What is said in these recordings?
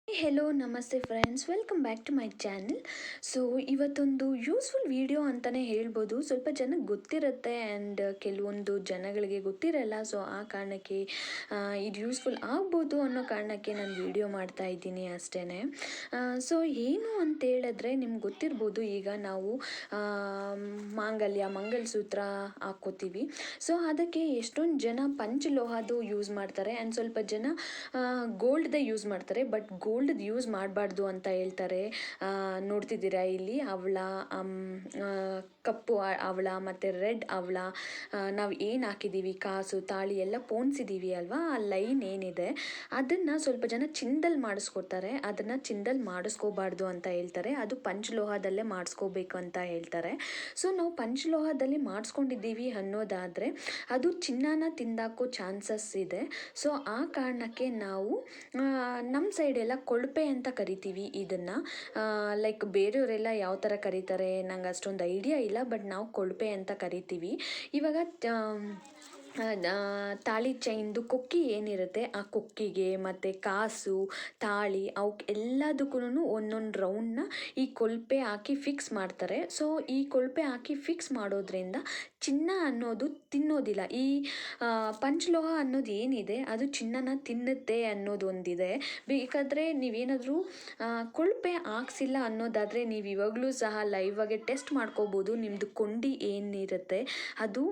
Hello ನಮಸ್ತೆ friends, welcome back to my channel. So ಇವತ್ತೊಂದು useful video ಅಂತಲೇ ಹೇಳ್ಬೋದು. ಸ್ವಲ್ಪ ಜನಕ್ಕೆ ಗೊತ್ತಿರುತ್ತೆ ಆ್ಯಂಡ್ ಕೆಲವೊಂದು ಜನಗಳಿಗೆ ಗೊತ್ತಿರಲ್ಲ. ಸೊ ಆ ಕಾರಣಕ್ಕೆ ಇದು ಯೂಸ್ಫುಲ್ ಆಗ್ಬೋದು ಅನ್ನೋ ಕಾರಣಕ್ಕೆ ನಾನು ವಿಡಿಯೋ ಮಾಡ್ತಾ ಇದ್ದೀನಿ ಅಷ್ಟೇ. ಸೊ ಏನು ಅಂತೇಳಿದ್ರೆ ನಿಮ್ಗೆ ಗೊತ್ತಿರ್ಬೋದು, ಈಗ ನಾವು ಮಂಗಲಸೂತ್ರ ಹಾಕ್ಕೋತೀವಿ. ಸೊ ಅದಕ್ಕೆ ಎಷ್ಟೊಂದು ಜನ ಪಂಚಲೋಹದ್ದು ಯೂಸ್ ಮಾಡ್ತಾರೆ ಆ್ಯಂಡ್ ಸ್ವಲ್ಪ ಜನ ಗೋಲ್ಡ್ದೇ ಯೂಸ್ ಮಾಡ್ತಾರೆ. ಬಟ್ ಗೋಲ್ಡ್ ಯೂಸ್ ಮಾಡಬಾರ್ದು ಅಂತ ಹೇಳ್ತಾರೆ. ನೋಡ್ತಿದ್ದೀರಾ ಇಲ್ಲಿ ಹವಳ, ಕಪ್ಪು ಹವಳ ಮತ್ತು ರೆಡ್ ಹವಳ, ನಾವು ಏನು ಹಾಕಿದ್ದೀವಿ ಕಾಸು ತಾಳಿ ಎಲ್ಲ ಪೋಣಿಸಿದ್ದೀವಿ ಅಲ್ವಾ, ಆ ಲೈನ್ ಏನಿದೆ ಅದನ್ನು ಸ್ವಲ್ಪ ಜನ ಚಿನ್ನದಲ್ಲಿ ಮಾಡಿಸ್ಕೊಡ್ತಾರೆ. ಅದನ್ನು ಚಿನ್ನದಲ್ಲಿ ಮಾಡಿಸ್ಕೋಬಾರ್ದು ಅಂತ ಹೇಳ್ತಾರೆ. ಅದು ಪಂಚಲೋಹದಲ್ಲೇ ಮಾಡಿಸ್ಕೋಬೇಕು ಅಂತ ಹೇಳ್ತಾರೆ. ಸೊ ನಾವು ಪಂಚಲೋಹದಲ್ಲಿ ಮಾಡಿಸ್ಕೊಂಡಿದ್ದೀವಿ ಅನ್ನೋದಾದರೆ ಅದು ಚಿನ್ನನ ತಿಂದಾಕೋ ಚಾನ್ಸಸ್ ಇದೆ. ಸೊ ಆ ಕಾರಣಕ್ಕೆ ನಾವು ನಮ್ಮ ಸೈಡೆಲ್ಲ ಕೊಳಪೆ ಅಂತ ಕರಿತೀವಿ ಇದನ್ನು. ಲೈಕ್ ಬೇರೆಯವರೆಲ್ಲ ಯಾವ ಥರ ಕರೀತಾರೆ ನಂಗೆ ಅಷ್ಟೊಂದು ಐಡಿಯಾ ಇಲ್ಲ, ಬಟ್ ನಾವು ಕೊಳಪೆ ಅಂತ ಕರಿತೀವಿ. ಇವಾಗ ತಾಳಿ ಚೈನ್ದು ಕೊಕ್ಕಿ ಏನಿರುತ್ತೆ, ಆ ಕೊಕ್ಕಿಗೆ ಮತ್ತು ಕಾಸು ತಾಳಿ ಅವಕ್ಕೆ ಎಲ್ಲದಕ್ಕೂ ಒಂದೊಂದು ರೌಂಡನ್ನ ಈ ಕೊಳಪೆ ಹಾಕಿ ಫಿಕ್ಸ್ ಮಾಡ್ತಾರೆ. ಸೊ ಈ ಕೊಳಪೆ ಹಾಕಿ ಫಿಕ್ಸ್ ಮಾಡೋದ್ರಿಂದ ಚಿನ್ನ ಅನ್ನೋದು ತಿನ್ನೋದಿಲ್ಲ. ಈ ಪಂಚಲೋಹ ಅನ್ನೋದು ಏನಿದೆ ಅದು ಚಿನ್ನನ ತಿನ್ನುತ್ತೆ ಅನ್ನೋದು ಒಂದಿದೆ. ಬೇಕಾದರೆ ನೀವೇನಾದರೂ ಕೊಳಪೆ ಹಾಕ್ಸಿಲ್ಲ ಅನ್ನೋದಾದರೆ ನೀವು ಇವಾಗಲೂ ಸಹ ಲೈವಾಗೆ ಟೆಸ್ಟ್ ಮಾಡ್ಕೋಬೋದು. ನಿಮ್ಮದು ಕೊಂಡಿ ಏನಿರುತ್ತೆ ಅದು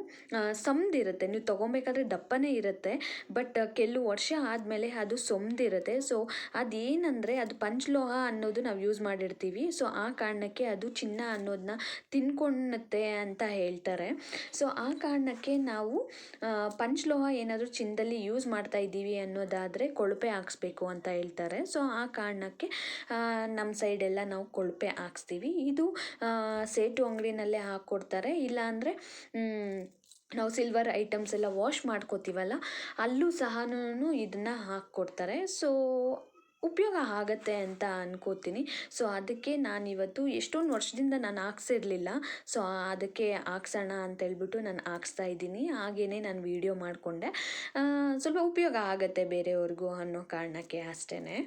ಸಮದಿರುತ್ತೆ. ನೀವು ತೊಗೊಬೇಕಾದ್ರೆ ದಪ್ಪನೇ ಇರುತ್ತೆ, ಬಟ್ ಕೆಲವು ವರ್ಷ ಆದಮೇಲೆ ಅದು ಸೊಮ್ದಿರುತ್ತೆ. ಸೊ ಅದೇನಂದರೆ ಅದು ಪಂಚಲೋಹ ಅನ್ನೋದು ನಾವು ಯೂಸ್ ಮಾಡಿರ್ತೀವಿ. ಸೊ ಆ ಕಾರಣಕ್ಕೆ ಅದು ಚಿನ್ನ ಅನ್ನೋದನ್ನ ತಿನ್ಕೊಳ್ಳುತ್ತೆ ಅಂತ ಹೇಳ್ತಾರೆ. ಸೊ ಆ ಕಾರಣಕ್ಕೆ ನಾವು ಪಂಚಲೋಹ ಏನಾದರೂ ಚಿನ್ನದಲ್ಲಿ ಯೂಸ್ ಮಾಡ್ತಾ ಇದ್ದೀವಿ ಅನ್ನೋದಾದರೆ ಕೊಳಪೆ ಹಾಕ್ಸ್ಬೇಕು ಅಂತ ಹೇಳ್ತಾರೆ. ಸೊ ಆ ಕಾರಣಕ್ಕೆ ನಮ್ಮ ಸೈಡೆಲ್ಲ ನಾವು ಕೊಳಪೆ ಹಾಕ್ಸ್ತೀವಿ. ಇದು ಸೇಟು ಅಂಗಡಿನಲ್ಲೇ ಹಾಕ್ಕೊಡ್ತಾರೆ. ಇಲ್ಲಾಂದರೆ ನಾವು ಸಿಲ್ವರ್ ಐಟಮ್ಸ್ ಎಲ್ಲ ವಾಶ್ ಮಾಡ್ಕೋತೀವಲ್ಲ ಅಲ್ಲೂ ಸಹ ಇದನ್ನು ಹಾಕ್ಕೊಡ್ತಾರೆ. ಸೊ ಉಪಯೋಗ ಆಗತ್ತೆ ಅಂತ ಅನ್ಕೋತೀನಿ. ಸೊ ಅದಕ್ಕೆ ನಾನಿವತ್ತು ಎಷ್ಟೊಂದು ವರ್ಷದಿಂದ ನಾನು ಹಾಕ್ಸಿರ್ಲಿಲ್ಲ. ಸೊ ಅದಕ್ಕೆ ಹಾಕ್ಸೋಣ ಅಂತೇಳ್ಬಿಟ್ಟು ನಾನು ಹಾಕ್ಸ್ತಾ ಇದ್ದೀನಿ. ಹಾಗೆಯೇ ನಾನು ವಿಡಿಯೋ ಮಾಡಿಕೊಂಡೆ. ಸ್ವಲ್ಪ ಉಪಯೋಗ ಆಗತ್ತೆ ಬೇರೆಯವ್ರಿಗೂ ಅನ್ನೋ ಕಾರಣಕ್ಕೆ ಅಷ್ಟೇ.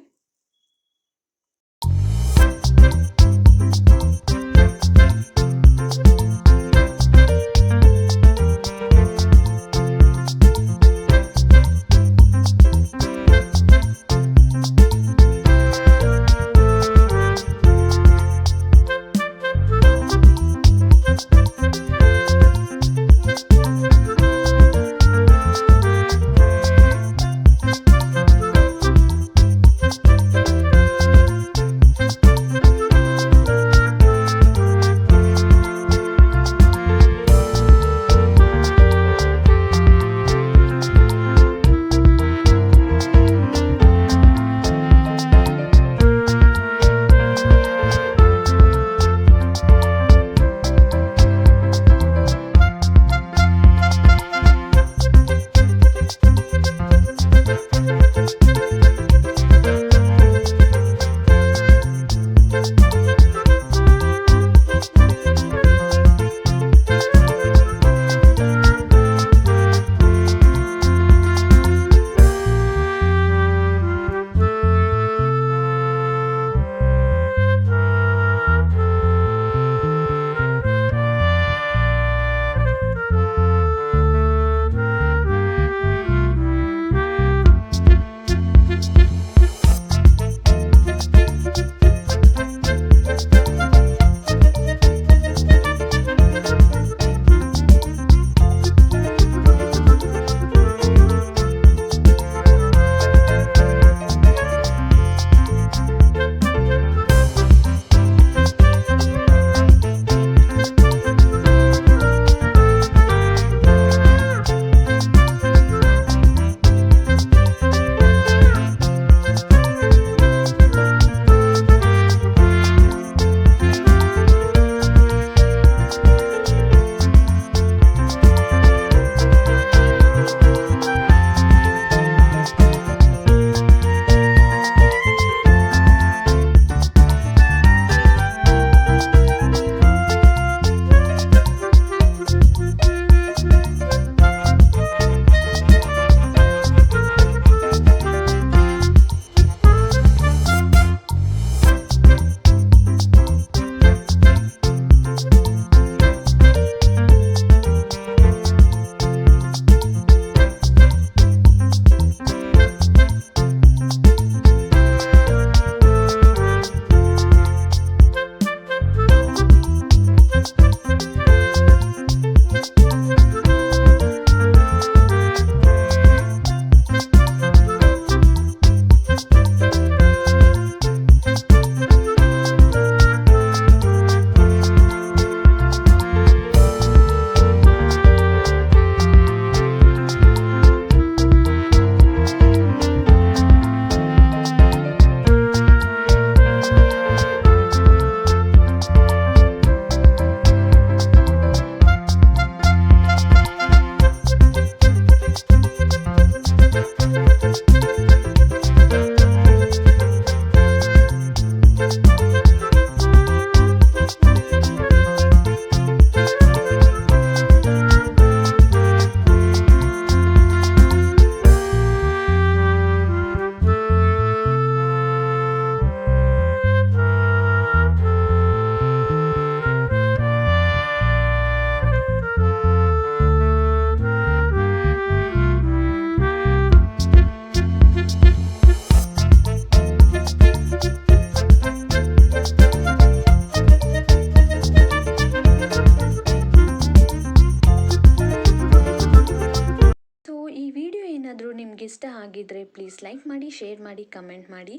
ಇಷ್ಟ ಆಗಿದ್ದರೆ ಪ್ಲೀಸ್ ಲೈಕ್ ಮಾಡಿ, ಶೇರ್ ಮಾಡಿ, ಕಮೆಂಟ್ ಮಾಡಿ.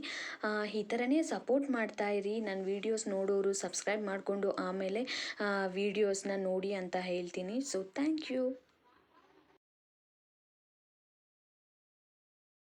ಈ ಥರನೇ ಸಪೋರ್ಟ್ ಮಾಡ್ತಾ ಇರಿ. ನನ್ನ ವೀಡಿಯೋಸ್ ನೋಡೋರು ಸಬ್ಸ್ಕ್ರೈಬ್ ಮಾಡಿಕೊಂಡು ಆಮೇಲೆ ವೀಡಿಯೋಸ್ನ ನೋಡಿ ಅಂತ ಹೇಳ್ತೀನಿ. So thank you.